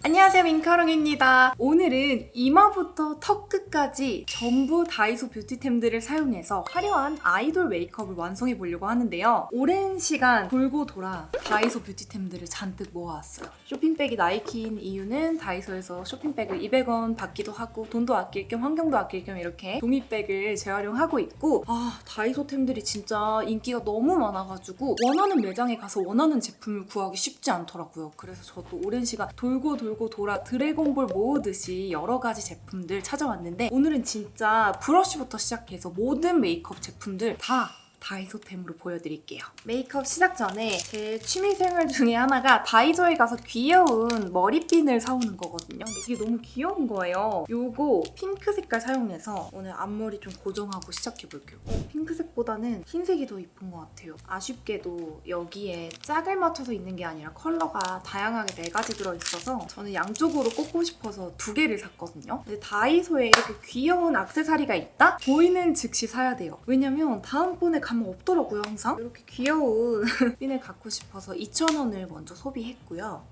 안녕하세요, 민카롱입니다. 오늘은 이마부터 턱 끝까지 전부 다이소 뷰티템들을 사용해서 화려한 아이돌 메이크업을 완성해 보려고 하는데요. 오랜 시간 돌고 돌아 다이소 뷰티템들을 잔뜩 모아왔어요. 쇼핑백이 나이키인 이유는 다이소에서 쇼핑백을 200원 받기도 하고 돈도 아낄 겸 환경도 아낄 겸 이렇게 종이백을 재활용하고 있고, 다이소템들이 진짜 인기가 너무 많아가지고 원하는 매장에 가서 원하는 제품을 구하기 쉽지 않더라고요. 그래서 저도 오랜 시간 돌고 돌아 드래곤볼 모으듯이 여러 가지 제품들 찾아왔는데, 오늘은 진짜 브러쉬부터 시작해서 모든 메이크업 제품들 다 다이소템으로 보여드릴게요. 메이크업 시작 전에 제 취미생활 중에 하나가 다이소에 가서 귀여운 머리핀을 사오는 거거든요. 근데 이게 너무 귀여운 거예요. 요거 핑크 색깔 사용해서 오늘 앞머리 좀 고정하고 시작해볼게요. 핑크색보다는 흰색이 더 이쁜 것 같아요. 아쉽게도 여기에 짝을 맞춰서 있는 게 아니라 컬러가 다양하게 4가지 들어있어서 저는 양쪽으로 꽂고 싶어서 2개를 샀거든요. 근데 다이소에 이렇게 귀여운 액세서리가 있다? 보이는 즉시 사야 돼요. 왜냐면 다음번에 가면 없더라고요, 항상. 이렇게 귀여운 핀을 갖고 싶어서 2,000원을 먼저 소비했고요.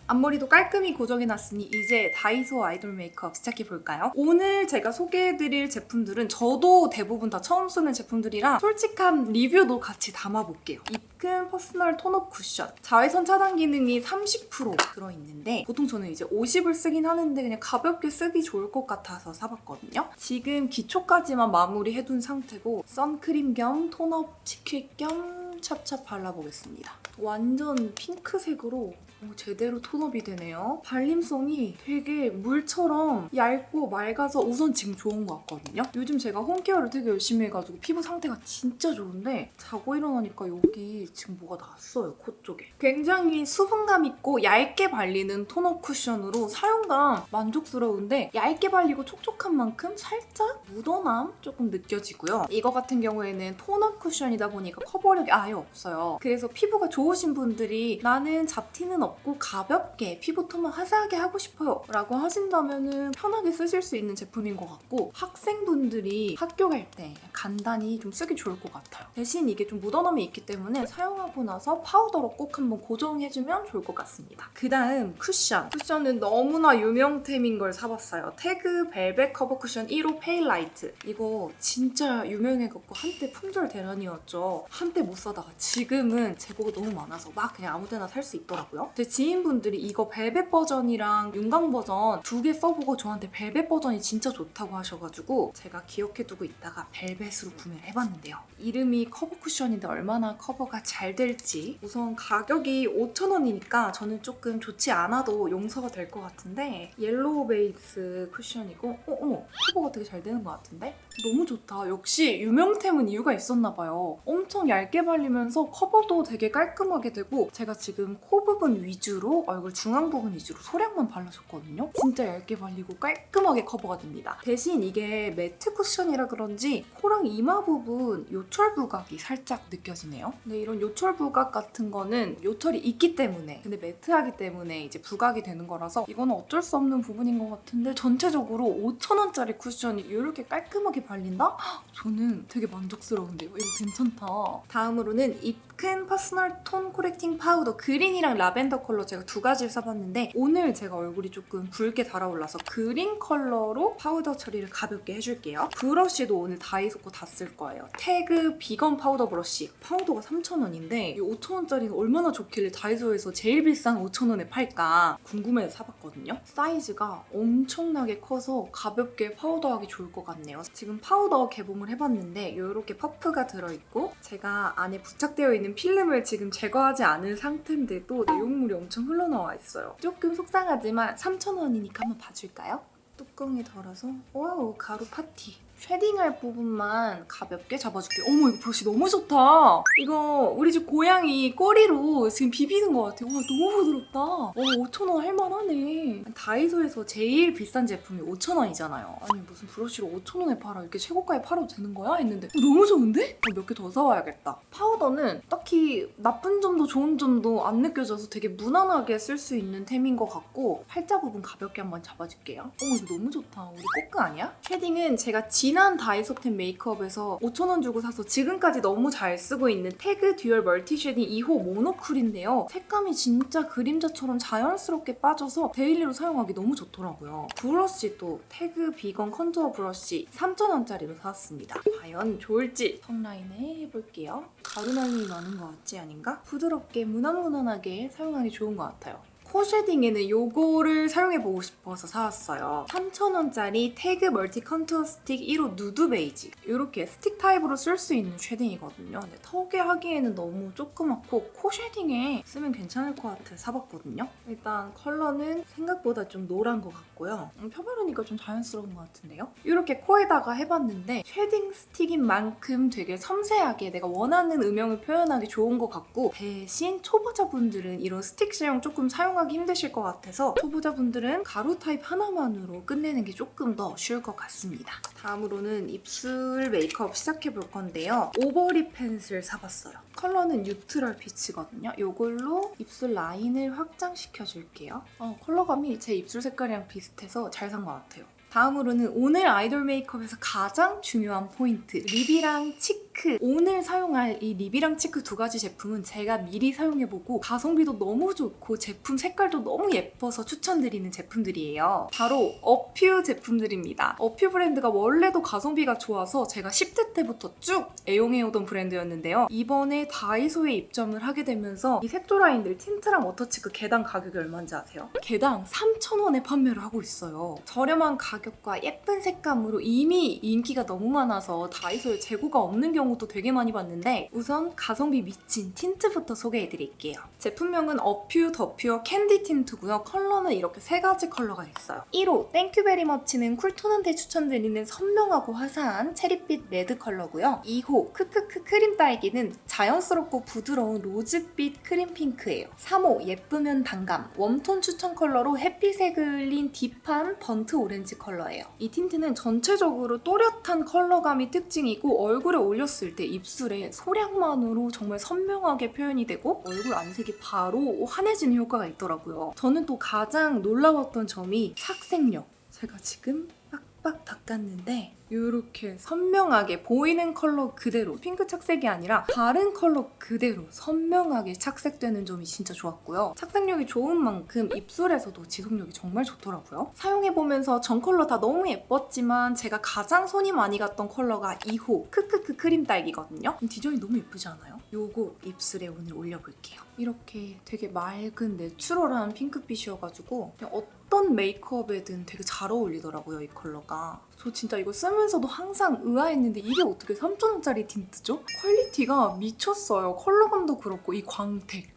앞머리도 깔끔히 고정해놨으니 이제 다이소 아이돌 메이크업 시작해볼까요? 오늘 제가 소개해드릴 제품들은 저도 대부분 다 처음 쓰는 제품들이라 솔직한 리뷰도 같이 담아볼게요. 입금 퍼스널 톤업 쿠션, 자외선 차단 기능이 30% 들어있는데 보통 저는 이제 50을 쓰긴 하는데 그냥 가볍게 쓰기 좋을 것 같아서 사봤거든요. 지금 기초까지만 마무리해둔 상태고 선크림 겸 톤업 지킬 겸 찹찹 발라보겠습니다. 완전 핑크색으로 제대로 톤업이 되네요. 발림성이 되게 물처럼 얇고 맑아서 우선 지금 좋은 것 같거든요. 요즘 제가 홈케어를 되게 열심히 해가지고 피부 상태가 진짜 좋은데 자고 일어나니까 여기 지금 뭐가 났어요, 코 쪽에. 굉장히 수분감 있고 얇게 발리는 톤업 쿠션으로 사용감 만족스러운데 얇게 발리고 촉촉한 만큼 살짝 묻어남 조금 느껴지고요. 이거 같은 경우에는 톤업 쿠션이다 보니까 커버력이 아예 없어요. 그래서 피부가 좋으신 분들이 나는 잡티는 없고 가볍게 피부톤만 화사하게 하고 싶어요 라고 하신다면 편하게 쓰실 수 있는 제품인 것 같고, 학생분들이 학교 갈 때 간단히 좀 쓰기 좋을 것 같아요. 대신 이게 좀 묻어남이 있기 때문에 사용하고 나서 파우더로 꼭 한번 고정해주면 좋을 것 같습니다. 그 다음 쿠션은 너무나 유명템인 걸 사봤어요. 태그 벨벳 커버 쿠션 1호 페일 라이트. 이거 진짜 유명해갖고 한때 품절 대란이었죠. 한때 못 사다가 지금은 재고가 너무 많아서 막 그냥 아무 데나 살 수 있더라고요. 제 지인분들이 이거 벨벳 버전이랑 윤광 버전 2개 써보고 저한테 벨벳 버전이 진짜 좋다고 하셔가지고 제가 기억해두고 있다가 벨벳으로 구매를 해봤는데요. 이름이 커버 쿠션인데 얼마나 커버가 잘 될지. 우선 가격이 5,000원이니까 저는 조금 좋지 않아도 용서가 될 것 같은데, 옐로우 베이스 쿠션이고 어머 커버가 되게 잘 되는 것 같은데? 너무 좋다. 역시 유명템은 이유가 있었나 봐요. 엄청 얇게 발리면서 커버도 되게 깔끔하게 되고, 제가 지금 코 부분 위주로, 얼굴 중앙 부분 위주로 소량만 발라줬거든요. 진짜 얇게 발리고 깔끔하게 커버가 됩니다. 대신 이게 매트 쿠션이라 그런지 코랑 이마 부분 요철 부각이 살짝 느껴지네요. 근데 이런 요철 부각 같은 거는 요철이 있기 때문에, 근데 매트하기 때문에 이제 부각이 되는 거라서 이거는 어쩔 수 없는 부분인 것 같은데, 전체적으로 5,000원짜리 쿠션이 이렇게 깔끔하게 발린다? 저는 되게 만족스러운데요. 이거 괜찮다. 다음으로는 입큰 퍼스널 톤 코렉팅 파우더 그린이랑 라벤더 컬러 제가 2가지를 써봤는데, 오늘 제가 얼굴이 조금 붉게 달아올라서 그린 컬러로 파우더 처리를 가볍게 해줄게요. 브러쉬도 오늘 다이소 거 다 쓸 거예요. 태그 비건 파우더 브러쉬. 파우더가 3,000원인데 이 5,000원짜리는 얼마나 좋길래 다이소에서 제일 비싼 5,000원에 팔까 궁금해서 사봤거든요. 사이즈가 엄청나게 커서 가볍게 파우더하기 좋을 것 같네요. 지금 파우더 개봉을 해봤는데 이렇게 퍼프가 들어있고, 제가 안에 부착되어 있는 필름을 지금 제거하지 않은 상태인데도 내용물이 엄청 흘러나와 있어요. 조금 속상하지만 3,000원이니까 한번 봐줄까요? 뚜껑이 덜어서 와우, 가루 파티. 쉐딩할 부분만 가볍게 잡아줄게요. 어머, 이거 브러쉬 너무 좋다. 이거 우리 집 고양이 꼬리로 지금 비비는 것 같아요. 와, 너무 부드럽다. 5,000원 할만하네. 다이소에서 제일 비싼 제품이 5,000원이잖아요. 아니, 무슨 브러쉬를 5,000원에 팔아? 이렇게 최고가에 팔아도 되는 거야? 했는데 너무 좋은데? 몇 개 더 사와야겠다. 파우더는 딱히 나쁜 점도 좋은 점도 안 느껴져서 되게 무난하게 쓸 수 있는 템인 것 같고, 팔자 부분 가볍게 한번 잡아줄게요. 어머, 이거 너무 좋다. 우리 꼬끄 아니야? 쉐딩은 제가 진 지난 다이소템 메이크업에서 5,000원 주고 사서 지금까지 너무 잘 쓰고 있는 태그 듀얼 멀티 쉐딩 2호 모노쿨인데요. 색감이 진짜 그림자처럼 자연스럽게 빠져서 데일리로 사용하기 너무 좋더라고요. 브러쉬도 태그 비건 컨투어 브러쉬 3,000원짜리로 사왔습니다. 과연 좋을지 턱라인에 해볼게요. 가루날림이 많은 것 같지 아닌가? 부드럽게 무난무난하게 사용하기 좋은 것 같아요. 코 쉐딩에는 요거를 사용해보고 싶어서 사왔어요. 3,000원짜리 태그 멀티 컨투어 스틱 1호 누드 베이지. 이렇게 스틱 타입으로 쓸 수 있는 쉐딩이거든요. 근데 턱에 하기에는 너무 조그맣고 코 쉐딩에 쓰면 괜찮을 것 같아서 사봤거든요. 일단 컬러는 생각보다 좀 노란 것 같고요. 펴바르니까 좀 자연스러운 것 같은데요? 이렇게 코에다가 해봤는데 쉐딩 스틱인 만큼 되게 섬세하게 내가 원하는 음영을 표현하기 좋은 것 같고, 대신 초보자분들은 이런 스틱 제형 조금 사용하기 힘드실 것 같아서 초보자분들은 가루 타입 하나만으로 끝내는 게 조금 더 쉬울 것 같습니다. 다음으로는 입술 메이크업 시작해볼 건데요. 오버립 펜슬 사봤어요. 컬러는 뉴트럴 피치거든요. 이걸로 입술 라인을 확장시켜줄게요. 컬러감이 제 입술 색깔이랑 비슷해서 잘 산 것 같아요. 다음으로는 오늘 아이돌 메이크업에서 가장 중요한 포인트, 립이랑 치크. 오늘 사용할 이 립이랑 치크 두 가지 제품은 제가 미리 사용해보고 가성비도 너무 좋고 제품 색깔도 너무 예뻐서 추천드리는 제품들이에요. 바로 어퓨 제품들입니다. 어퓨 브랜드가 원래도 가성비가 좋아서 제가 10대 때부터 쭉 애용해오던 브랜드였는데요. 이번에 다이소에 입점을 하게 되면서 이 색조 라인들 틴트랑 워터치크 개당 가격이 얼마인지 아세요? 개당 3,000원에 판매를 하고 있어요. 저렴한 가격과 예쁜 색감으로 이미 인기가 너무 많아서 다이소에 재고가 없는 경우도 되게 많이 봤는데, 우선 가성비 미친 틴트부터 소개해드릴게요. 제품명은 어퓨 더 퓨어 캔디 틴트고요. 컬러는 이렇게 세 가지 컬러가 있어요. 1호 땡큐 베리 머치는 쿨톤한테 추천드리는 선명하고 화사한 체리빛 레드 컬러고요. 2호 크크크 크림 딸기는 자연스럽고 부드러운 로즈빛 크림 핑크예요. 3호 예쁘면 단감 웜톤 추천 컬러로 햇빛에 그을린 딥한 번트 오렌지 컬러예요. 이 틴트는 전체적으로 또렷한 컬러감이 특징이고 얼굴에 올렸을 때 입술에 소량만으로 정말 선명하게 표현이 되고 얼굴 안색이 바로 환해지는 효과가 있더라고요. 저는 또 가장 놀라웠던 점이 착색력. 제가 지금 빡빡 닦았는데 이렇게 선명하게 보이는 컬러 그대로, 핑크 착색이 아니라 다른 컬러 그대로 선명하게 착색되는 점이 진짜 좋았고요. 착색력이 좋은 만큼 입술에서도 지속력이 정말 좋더라고요. 사용해보면서 전 컬러 다 너무 예뻤지만 제가 가장 손이 많이 갔던 컬러가 2호 크크크 크림 딸기거든요. 디자인이 너무 예쁘지 않아요? 요거 입술에 오늘 올려볼게요. 이렇게 되게 맑은 내추럴한 핑크빛이어가지고 그냥 어떤 메이크업에든 되게 잘 어울리더라고요, 이 컬러가. 저 진짜 이거 쓰면서도 항상 의아했는데 이게 어떻게 3,000원짜리 틴트죠? 퀄리티가 미쳤어요. 컬러감도 그렇고 이 광택.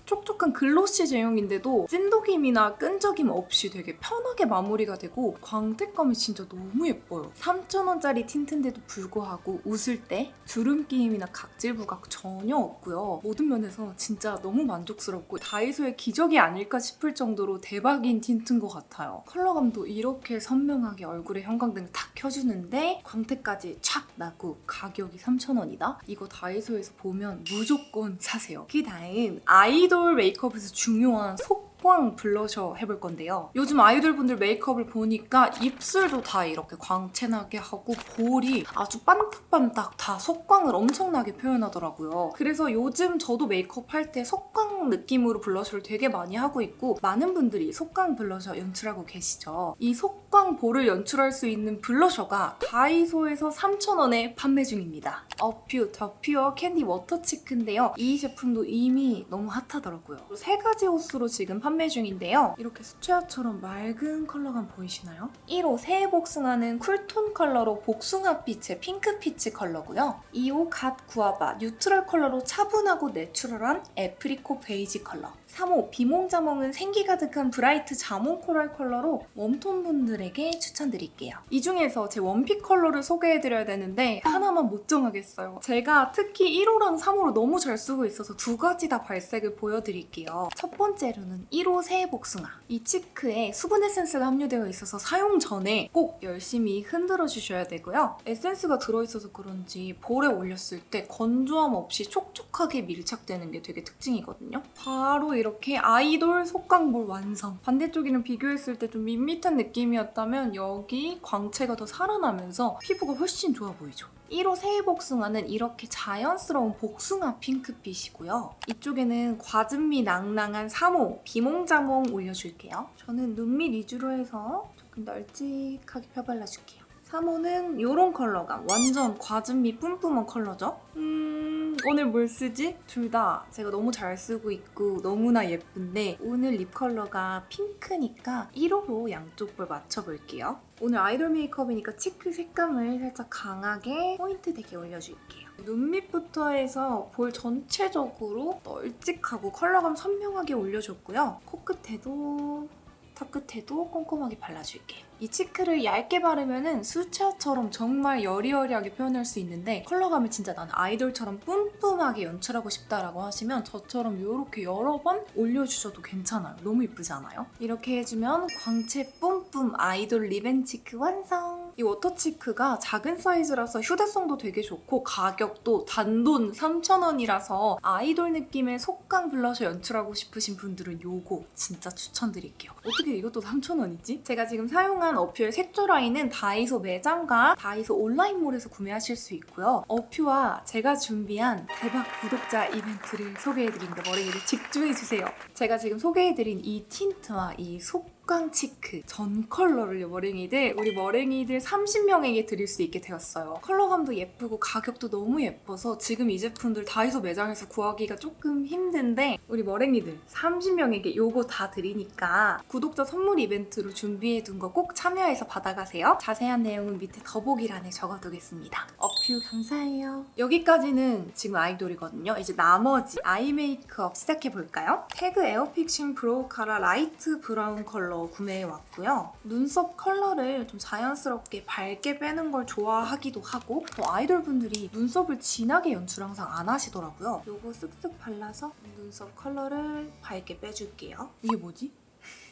촉촉한 글로시 제형인데도 찐독임이나 끈적임 없이 되게 편하게 마무리가 되고 광택감이 진짜 너무 예뻐요. 3,000원짜리 틴트인데도 불구하고 웃을 때 주름 끼임이나 각질 부각 전혀 없고요. 모든 면에서 진짜 너무 만족스럽고 다이소의 기적이 아닐까 싶을 정도로 대박인 틴트인 것 같아요. 컬러감도 이렇게 선명하게 얼굴에 형광등을 탁 켜주는데 광택까지 촥 나고 가격이 3,000원이다? 이거 다이소에서 보면 무조건 사세요. 그 다음 아이돌 메이크업에서 중요한 속광 블러셔 해볼 건데요. 요즘 아이돌분들 메이크업을 보니까 입술도 다 이렇게 광채나게 하고 볼이 아주 반딱반딱 다 속광을 엄청나게 표현하더라고요. 그래서 요즘 저도 메이크업 할 때 속광 느낌으로 블러셔를 되게 많이 하고 있고 많은 분들이 속광 블러셔 연출하고 계시죠. 이 속광 볼을 연출할 수 있는 블러셔가 다이소에서 3,000원에 판매 중입니다. 어퓨 더 퓨어 캔디 워터치크인데요. 이 제품도 이미 너무 핫하더라고요. 세 가지 호수로 지금 판매 중인데요. 이렇게 수채화처럼 맑은 컬러감 보이시나요? 1호 새해 복숭아는 쿨톤 컬러로 복숭아빛의 핑크피치 컬러고요. 2호 갓 구아바 뉴트럴 컬러로 차분하고 내추럴한 애프리코 베이지 컬러. 3호 비몽자몽은 생기 가득한 브라이트 자몽 코랄 컬러로 웜톤 분들에게 추천드릴게요. 이 중에서 제 원픽 컬러를 소개해드려야 되는데 하나만 못 정하겠어요. 제가 특히 1호랑 3호로 너무 잘 쓰고 있어서 두 가지 다 발색을 보여드릴게요. 첫 번째로는 1호 1호 새해복숭아. 이 치크에 수분 에센스가 함유되어 있어서 사용 전에 꼭 열심히 흔들어 주셔야 되고요. 에센스가 들어있어서 그런지 볼에 올렸을 때 건조함 없이 촉촉하게 밀착되는 게 되게 특징이거든요. 바로 이렇게 아이돌 속광볼 완성. 반대쪽이랑 비교했을 때 좀 밋밋한 느낌이었다면 여기 광채가 더 살아나면서 피부가 훨씬 좋아 보이죠. 1호 새해복숭아는 이렇게 자연스러운 복숭아 핑크빛이고요. 이쪽에는 과즙미 낭낭한 3호 비몽자몽 올려줄게요. 저는 눈밑 위주로 해서 조금 널찍하게 펴발라줄게요. 3호는 이런 컬러감. 완전 과즙미 뿜뿜한 컬러죠? 오늘 뭘 쓰지? 둘 다 제가 너무 잘 쓰고 있고 너무나 예쁜데 오늘 립 컬러가 핑크니까 1호로 양쪽 볼 맞춰볼게요. 오늘 아이돌 메이크업이니까 치크 색감을 살짝 강하게 포인트 되게 올려줄게요. 눈밑부터 해서 볼 전체적으로 널찍하고 컬러감 선명하게 올려줬고요. 코끝에도 턱 끝에도 꼼꼼하게 발라줄게요. 이 치크를 얇게 바르면 수채화처럼 정말 여리여리하게 표현할 수 있는데 컬러감을 진짜 나는 아이돌처럼 뿜뿜하게 연출하고 싶다라고 하시면 저처럼 이렇게 여러 번 올려주셔도 괜찮아요. 너무 예쁘지 않아요? 이렇게 해주면 광채 뿜뿜 아이돌 립앤 치크 완성! 이 워터 치크가 작은 사이즈라서 휴대성도 되게 좋고 가격도 단돈 3,000원이라서 아이돌 느낌의 속광 블러셔 연출하고 싶으신 분들은 요거 진짜 추천드릴게요. 어떻게 이것도 3,000원이지? 제가 지금 사용한 어퓨의 색조 라인은 다이소 매장과 다이소 온라인몰에서 구매하실 수 있고요. 어퓨와 제가 준비한 대박 구독자 이벤트를 소개해드립니다. 머리를 집중해주세요. 제가 지금 소개해드린 이 틴트와 이 속광 치크 전 컬러를 우리 머랭이들 30명에게 드릴 수 있게 되었어요. 컬러감도 예쁘고 가격도 너무 예뻐서 지금 이 제품들 다이소 매장에서 구하기가 조금 힘든데 우리 머랭이들 30명에게 요거 다 드리니까 구독자 선물 이벤트로 준비해둔 거 꼭 참여해서 받아가세요. 자세한 내용은 밑에 더보기란에 적어두겠습니다. 어퓨 감사해요. 여기까지는 지금 아이돌이거든요. 이제 나머지 아이 메이크업 시작해볼까요? 태그 에어픽싱 브로우 카라 라이트 브라운 컬러 구매해왔고요. 눈썹 컬러를 좀 자연스럽게 밝게 빼는 걸 좋아하기도 하고 또 아이돌 분들이 눈썹을 진하게 연출 항상 안 하시더라고요. 요거 쓱쓱 발라서 눈썹 컬러를 밝게 빼줄게요. 이게 뭐지?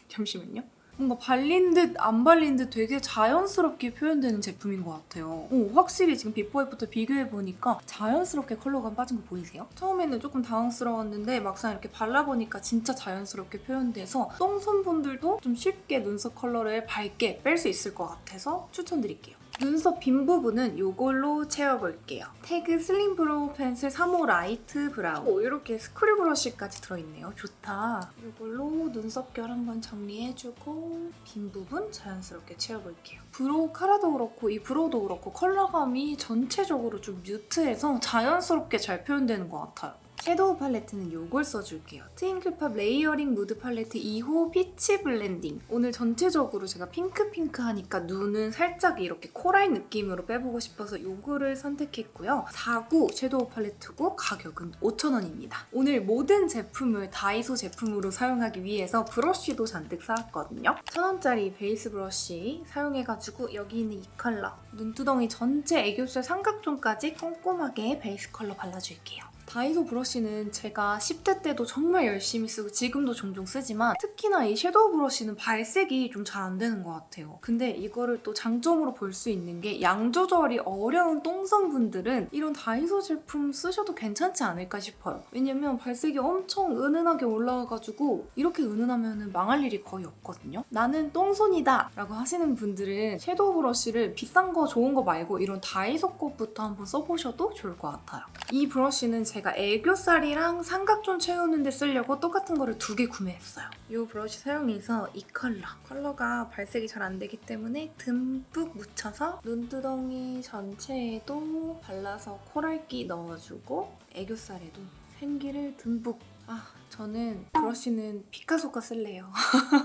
잠시만요. 뭔가 발린 듯 안 발린 듯 되게 자연스럽게 표현되는 제품인 것 같아요. 확실히 지금 비포 애프터 비교해보니까 자연스럽게 컬러감 빠진 거 보이세요? 처음에는 조금 당황스러웠는데 막상 이렇게 발라보니까 진짜 자연스럽게 표현돼서 똥손분들도 좀 쉽게 눈썹 컬러를 밝게 뺄 수 있을 것 같아서 추천드릴게요. 눈썹 빈 부분은 이걸로 채워볼게요. 태그 슬림 브로우 펜슬 3호 라이트 브라운. 이렇게 스크류 브러쉬까지 들어있네요. 좋다. 이걸로 눈썹결 한번 정리해주고 빈 부분 자연스럽게 채워볼게요. 브로우 카라도 그렇고 이 브로우도 그렇고 컬러감이 전체적으로 좀 뮤트해서 자연스럽게 잘 표현되는 것 같아요. 섀도우 팔레트는 이걸 써줄게요. 트윙클팝 레이어링 무드 팔레트 2호 피치 블렌딩. 오늘 전체적으로 제가 핑크핑크하니까 눈은 살짝 이렇게 코랄 느낌으로 빼보고 싶어서 이거를 선택했고요. 4구 섀도우 팔레트고 가격은 5,000원입니다. 오늘 모든 제품을 다이소 제품으로 사용하기 위해서 브러쉬도 잔뜩 사왔거든요. 1,000원짜리 베이스 브러쉬 사용해가지고 여기 있는 이 컬러 눈두덩이 전체 애교살 삼각존까지 꼼꼼하게 베이스 컬러 발라줄게요. 다이소 브러쉬는 제가 10대 때도 정말 열심히 쓰고 지금도 종종 쓰지만 특히나 이 섀도우 브러쉬는 발색이 좀 잘 안 되는 것 같아요. 근데 이거를 또 장점으로 볼 수 있는 게 양 조절이 어려운 똥손분들은 이런 다이소 제품 쓰셔도 괜찮지 않을까 싶어요. 왜냐면 발색이 엄청 은은하게 올라와가지고 이렇게 은은하면 망할 일이 거의 없거든요. 나는 똥손이다 라고 하시는 분들은 섀도우 브러쉬를 비싼 거 좋은 거 말고 이런 다이소 것부터 한번 써보셔도 좋을 것 같아요. 이 브러쉬는 제가 애교살이랑 삼각존 채우는데 쓰려고 똑같은 거를 2개 구매했어요. 이 브러쉬 사용해서 이 컬러가 발색이 잘 안 되기 때문에 듬뿍 묻혀서 눈두덩이 전체에도 발라서 코랄기 넣어주고 애교살에도 생기를 듬뿍. 저는 브러쉬는 피카소 거 쓸래요.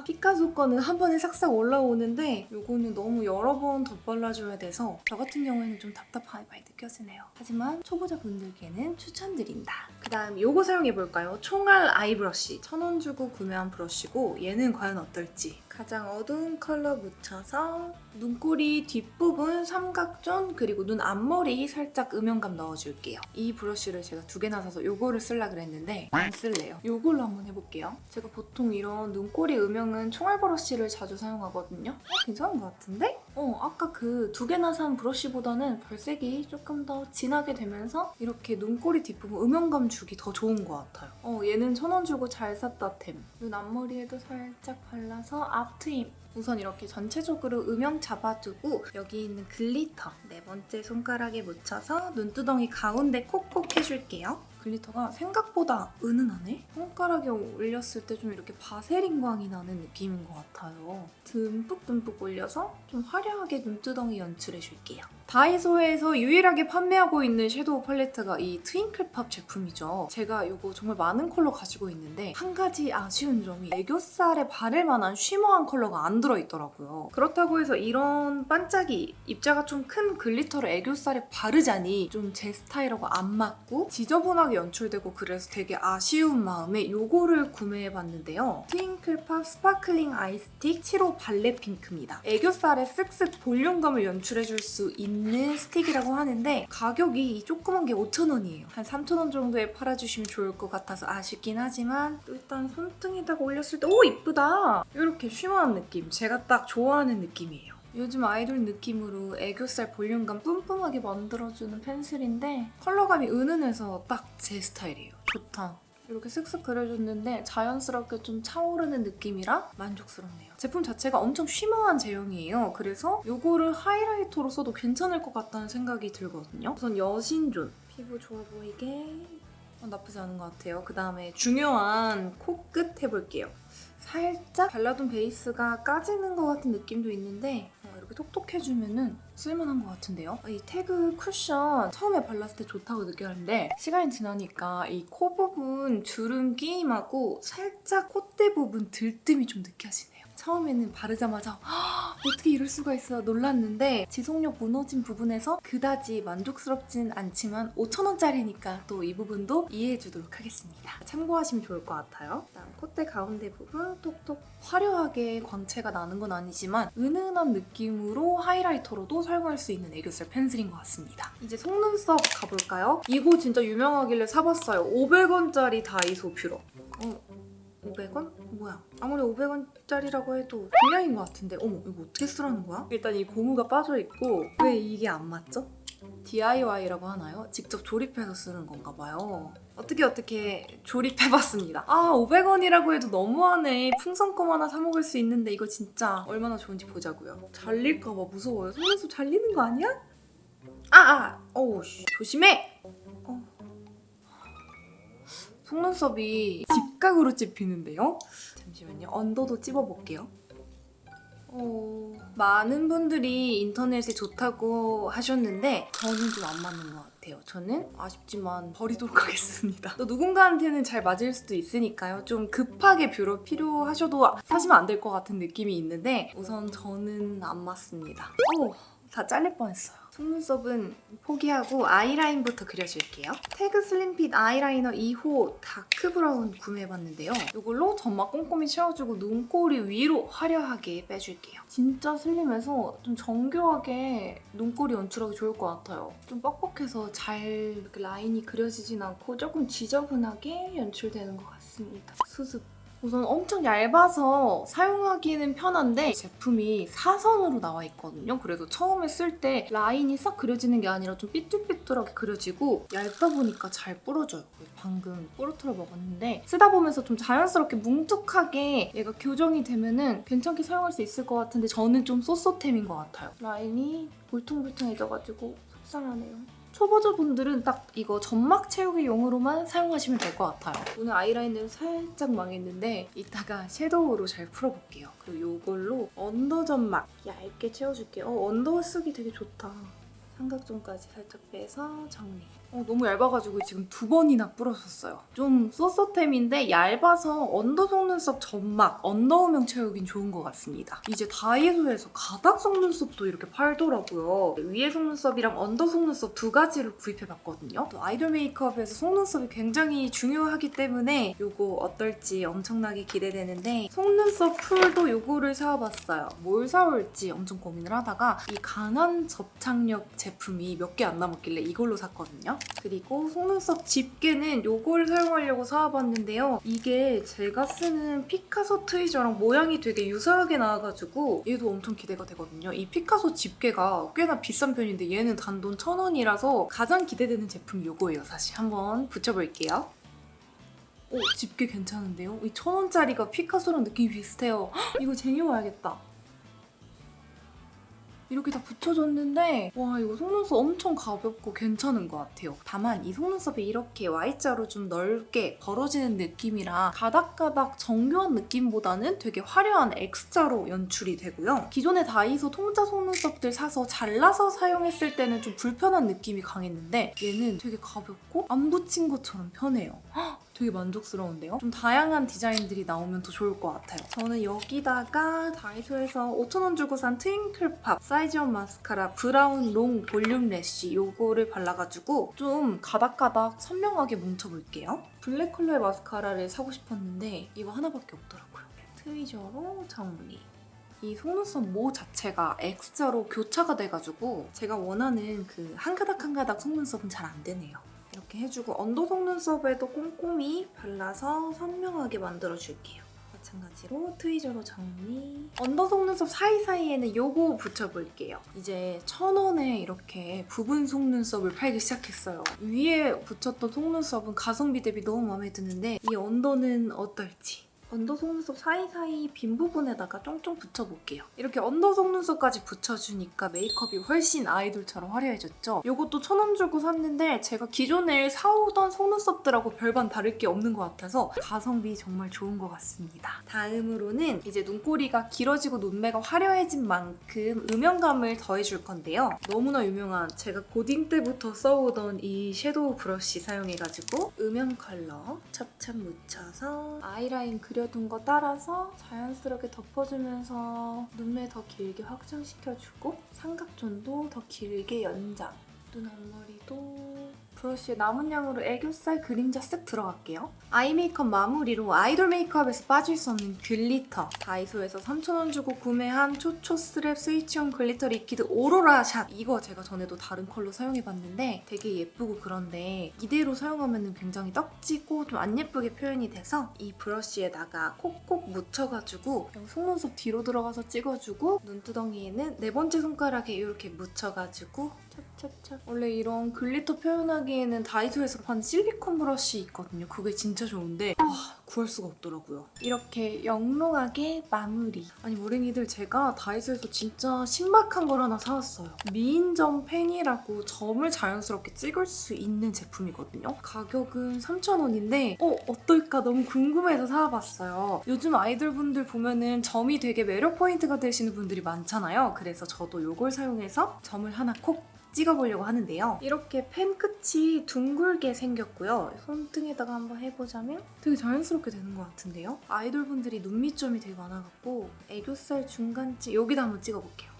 피카소 거는 한 번에 싹싹 올라오는데 이거는 너무 여러 번 덧발라줘야 돼서 저 같은 경우에는 좀 답답함이 많이 느껴지네요. 하지만 초보자분들께는 추천드린다. 그 다음 이거 사용해볼까요? 총알 아이 브러쉬. 1,000원 주고 구매한 브러쉬고 얘는 과연 어떨지. 가장 어두운 컬러 묻혀서 눈꼬리 뒷부분 삼각존 그리고 눈 앞머리 살짝 음영감 넣어줄게요. 이 브러쉬를 제가 2개나 사서 이거를 쓰려고 그랬는데 안 쓸래요. 이거 이걸로 한번 해볼게요. 제가 보통 이런 눈꼬리 음영은 총알 브러쉬를 자주 사용하거든요. 괜찮은 것 같은데? 아까 그 2개나 산 브러쉬보다는 발색이 조금 더 진하게 되면서 이렇게 눈꼬리 뒷부분 음영감 주기 더 좋은 것 같아요. 얘는 1,000원 주고 잘 샀다 템. 눈 앞머리에도 살짝 발라서 앞트임. 우선 이렇게 전체적으로 음영 잡아두고 여기 있는 글리터 4번째 손가락에 묻혀서 눈두덩이 가운데 콕콕 해줄게요. 글리터가 생각보다 은은하네? 손가락에 올렸을 때 좀 이렇게 바세린 광이 나는 느낌인 것 같아요. 듬뿍듬뿍 올려서 좀 화려하게 눈두덩이 연출해줄게요. 다이소에서 유일하게 판매하고 있는 섀도우 팔레트가 이 트윙클팝 제품이죠. 제가 이거 정말 많은 컬러 가지고 있는데 한 가지 아쉬운 점이 애교살에 바를 만한 쉬머한 컬러가 안 들어있더라고요. 그렇다고 해서 이런 반짝이, 입자가 좀 큰 글리터를 애교살에 바르자니 좀 제 스타일하고 안 맞고 지저분하게 연출되고 그래서 되게 아쉬운 마음에 이거를 구매해봤는데요. 트윙클팝 스파클링 아이 스틱 7호 발레 핑크입니다. 애교살에 쓱쓱 볼륨감을 연출해줄 수 있는 스틱이라고 하는데 가격이 조그만 게 5,000원이에요. 한 3,000원 정도에 팔아주시면 좋을 것 같아서 아쉽긴 하지만 일단 손등에다가 올렸을 때 오 이쁘다! 이렇게 쉬머한 느낌, 제가 딱 좋아하는 느낌이에요. 요즘 아이돌 느낌으로 애교살 볼륨감 뿜뿜하게 만들어주는 펜슬인데 컬러감이 은은해서 딱 제 스타일이에요. 좋다. 이렇게 슥슥 그려줬는데 자연스럽게 좀 차오르는 느낌이라 만족스럽네요. 제품 자체가 엄청 쉬머한 제형이에요. 그래서 이거를 하이라이터로 써도 괜찮을 것 같다는 생각이 들거든요. 우선 여신존. 피부 좋아 보이게 나쁘지 않은 것 같아요. 그 다음에 중요한 코끝 해볼게요. 살짝 발라둔 베이스가 까지는 것 같은 느낌도 있는데 이렇게 톡톡해주면은 쓸만한 것 같은데요? 이 태그 쿠션 처음에 발랐을 때 좋다고 느꼈는데 시간이 지나니까 이 코 부분 주름 끼임하고 살짝 콧대 부분 들뜸이 좀 느껴지네요. 처음에는 바르자마자 어떻게 이럴 수가 있어 놀랐는데 지속력 무너진 부분에서 그다지 만족스럽진 않지만 5,000원짜리니까 또 이 부분도 이해해주도록 하겠습니다. 참고하시면 좋을 것 같아요. 그다음 콧대 가운데 부분 톡톡 화려하게 광채가 나는 건 아니지만 은은한 느낌으로 하이라이터로도 사용할 수 있는 애교살 펜슬인 것 같습니다. 이제 속눈썹 가볼까요? 이거 진짜 유명하길래 사봤어요. 500원짜리 다이소 뷰러. 500원? 뭐야? 아무리 500원짜리라고 해도 불량인 것 같은데 어머 이거 어떻게 쓰라는 거야? 일단 이 고무가 빠져있고 왜 이게 안 맞죠? DIY라고 하나요? 직접 조립해서 쓰는 건가 봐요. 어떻게 조립해봤습니다. 500원이라고 해도 너무하네. 풍선껌 하나 사 먹을 수 있는데 이거 진짜 얼마나 좋은지 보자고요. 잘릴까봐 무서워요. 속눈썹 잘리는 거 아니야? 어우 조심해! 속눈썹이 직각으로 찝히는데요? 잠시만요. 언더도 찝어볼게요. 많은 분들이 인터넷에 좋다고 하셨는데 저는 좀 안 맞는 것 같아요. 저는 아쉽지만 버리도록 하겠습니다. 또 누군가한테는 잘 맞을 수도 있으니까요. 좀 급하게 뷰러 필요하셔도 사시면 안 될 것 같은 느낌이 있는데 우선 저는 안 맞습니다. 다 잘릴 뻔했어요. 속눈썹은 포기하고 아이라인부터 그려줄게요. 태그 슬림핏 아이라이너 2호 다크 브라운 구매해봤는데요. 이걸로 점막 꼼꼼히 채워주고 눈꼬리 위로 화려하게 빼줄게요. 진짜 슬림해서 좀 정교하게 눈꼬리 연출하기 좋을 것 같아요. 좀 뻑뻑해서 잘 이렇게 라인이 그려지진 않고 조금 지저분하게 연출되는 것 같습니다. 수습. 우선 엄청 얇아서 사용하기는 편한데 제품이 사선으로 나와 있거든요. 그래서 처음에 쓸 때 라인이 싹 그려지는 게 아니라 좀 삐뚤삐뚤하게 그려지고 얇다 보니까 잘 부러져요. 방금 부러뜨려 먹었는데 쓰다 보면서 좀 자연스럽게 뭉툭하게 얘가 교정이 되면은 괜찮게 사용할 수 있을 것 같은데 저는 좀 쏘쏘템인 것 같아요. 라인이 울퉁불퉁해져가지고 속상하네요. 초보자분들은 딱 이거 점막 채우기 용으로만 사용하시면 될 것 같아요. 오늘 아이라인은 살짝 망했는데 이따가 섀도우로 잘 풀어볼게요. 그리고 이걸로 언더 점막 얇게 채워줄게요. 언더 쓰기 되게 좋다. 삼각존까지 살짝 빼서 정리. 너무 얇아가지고 지금 2번이나 부러졌어요. 좀 쏘쏘템인데 얇아서 언더 속눈썹 점막, 언더 음영 채우긴 좋은 것 같습니다. 이제 다이소에서 가닥 속눈썹도 이렇게 팔더라고요. 위에 속눈썹이랑 언더 속눈썹 2가지를 구입해봤거든요. 또 아이돌 메이크업에서 속눈썹이 굉장히 중요하기 때문에 이거 어떨지 엄청나게 기대되는데 속눈썹 풀도 이거를 사와봤어요. 뭘 사올지 엄청 고민을 하다가 이 강한 접착력 제품이 몇 개 안 남았길래 이걸로 샀거든요. 그리고 속눈썹 집게는 요거를 사용하려고 사와봤는데요. 이게 제가 쓰는 피카소 트위저랑 모양이 되게 유사하게 나와가지고 얘도 엄청 기대가 되거든요. 이 피카소 집게가 꽤나 비싼 편인데 얘는 단돈 1,000원이라서 가장 기대되는 제품이 요거예요. 사실 한번 붙여볼게요. 오, 집게 괜찮은데요? 이 1,000원짜리가 피카소랑 느낌이 비슷해요. 헉, 이거 쟁여와야겠다. 이렇게 다 붙여줬는데 와, 이거 속눈썹 엄청 가볍고 괜찮은 것 같아요. 다만 이 속눈썹이 이렇게 Y자로 좀 넓게 벌어지는 느낌이라 가닥가닥 정교한 느낌보다는 되게 화려한 X자로 연출이 되고요. 기존의 다이소 통짜 속눈썹들 사서 잘라서 사용했을 때는 좀 불편한 느낌이 강했는데 얘는 되게 가볍고 안 붙인 것처럼 편해요. 헉, 되게 만족스러운데요? 좀 다양한 디자인들이 나오면 더 좋을 것 같아요. 저는 여기다가 다이소에서 5,000원 주고 산 트윙클팝 사이즈업 마스카라 브라운 롱 볼륨 래쉬 요거를 발라가지고 좀 가닥가닥 선명하게 뭉쳐볼게요. 블랙 컬러의 마스카라를 사고 싶었는데 이거 하나밖에 없더라고요. 트위저로 정리. 이 속눈썹 모 자체가 X자로 교차가 돼가지고 제가 원하는 그 한 가닥 한 가닥 속눈썹은 잘 안 되네요. 이렇게 해주고 언더 속눈썹에도 꼼꼼히 발라서 선명하게 만들어줄게요. 마찬가지로 트위저로 정리. 언더 속눈썹 사이사이에는 요거 붙여볼게요. 이제 1,000원에 이렇게 부분 속눈썹을 팔기 시작했어요. 위에 붙였던 속눈썹은 가성비 대비 너무 마음에 드는데 이 언더는 어떨지. 언더 속눈썹 사이사이 빈 부분에다가 쫑쫑 붙여볼게요. 이렇게 언더 속눈썹까지 붙여주니까 메이크업이 훨씬 아이돌처럼 화려해졌죠? 이것도 1,000원 주고 샀는데 제가 기존에 사오던 속눈썹들하고 별반 다를 게 없는 것 같아서 가성비 정말 좋은 것 같습니다. 다음으로는 이제 눈꼬리가 길어지고 눈매가 화려해진 만큼 음영감을 더해줄 건데요. 너무나 유명한 제가 고딩 때부터 써오던 이 섀도우 브러쉬 사용해가지고 음영 컬러 찹찹 묻혀서 아이라인 그려둔 거 따라서 자연스럽게 덮어주면서 눈매 더 길게 확장시켜주고 삼각존도 더 길게 연장. 눈 앞머리도 브러쉬에 남은 양으로 애교살 그림자 쓱 들어갈게요. 아이 메이크업 마무리로 아이돌 메이크업에서 빠질 수 없는 글리터. 다이소에서 3,000원 주고 구매한 초초 스랩 스위치온 글리터 리퀴드 오로라 샷. 이거 제가 전에도 다른 컬러 사용해봤는데 되게 예쁘고 그런데 이대로 사용하면 굉장히 떡지고 좀 안 예쁘게 표현이 돼서 이 브러쉬에다가 콕콕 묻혀가지고 속눈썹 뒤로 들어가서 찍어주고 눈두덩이에는 네 번째 손가락에 이렇게 묻혀가지고 찹찹찹. 원래 이런 글리터 표현하기에는 다이소에서 파는 실리콘 브러쉬 있거든요. 그게 진짜 좋은데 구할 수가 없더라고요. 이렇게 영롱하게 마무리. 아니 머랭이들 제가 다이소에서 진짜 신박한 걸 하나 사왔어요. 미인점 펜이라고 점을 자연스럽게 찍을 수 있는 제품이거든요. 가격은 3,000원인데 어떨까 너무 궁금해서 사와봤어요. 요즘 아이돌분들 보면은 점이 되게 매력 포인트가 되시는 분들이 많잖아요. 그래서 저도 이걸 사용해서 점을 하나 콕 찍어보려고 하는데요. 이렇게 펜 끝이 둥글게 생겼고요. 손등에다가 한번 해보자면 되게 자연스럽게 되는 것 같은데요? 아이돌분들이 눈 밑점이 되게 많아갖고 애교살 중간쯤 여기다 한번 찍어볼게요.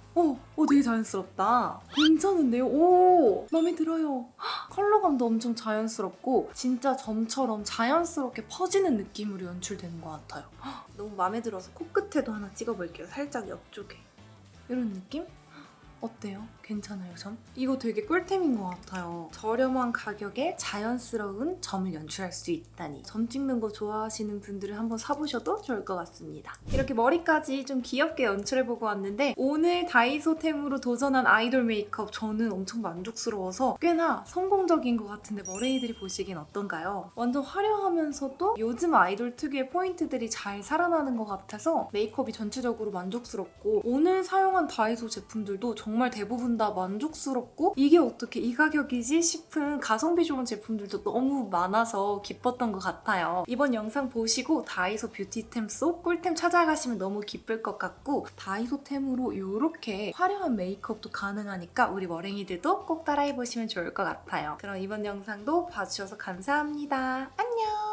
되게 자연스럽다. 괜찮은데요? 오, 마음에 들어요. 컬러감도 엄청 자연스럽고 진짜 점처럼 자연스럽게 퍼지는 느낌으로 연출되는 것 같아요. 너무 마음에 들어서 코끝에도 하나 찍어볼게요. 살짝 옆쪽에. 이런 느낌? 어때요? 괜찮아요, 점? 이거 되게 꿀템인 것 같아요. 저렴한 가격에 자연스러운 점을 연출할 수 있다니. 점 찍는 거 좋아하시는 분들은 한번 사보셔도 좋을 것 같습니다. 이렇게 머리까지 좀 귀엽게 연출해보고 왔는데 오늘 다이소템으로 도전한 아이돌 메이크업 저는 엄청 만족스러워서 꽤나 성공적인 것 같은데 머랭이들이 보시기엔 어떤가요? 완전 화려하면서도 요즘 아이돌 특유의 포인트들이 잘 살아나는 것 같아서 메이크업이 전체적으로 만족스럽고 오늘 사용한 다이소 제품들도 정말 대부분 다 만족스럽고 이게 어떻게 이 가격이지 싶은 가성비 좋은 제품들도 너무 많아서 기뻤던 것 같아요. 이번 영상 보시고 다이소 뷰티템 속 꿀템 찾아가시면 너무 기쁠 것 같고 다이소템으로 이렇게 화려한 메이크업도 가능하니까 우리 머랭이들도 꼭 따라해보시면 좋을 것 같아요. 그럼 이번 영상도 봐주셔서 감사합니다. 안녕!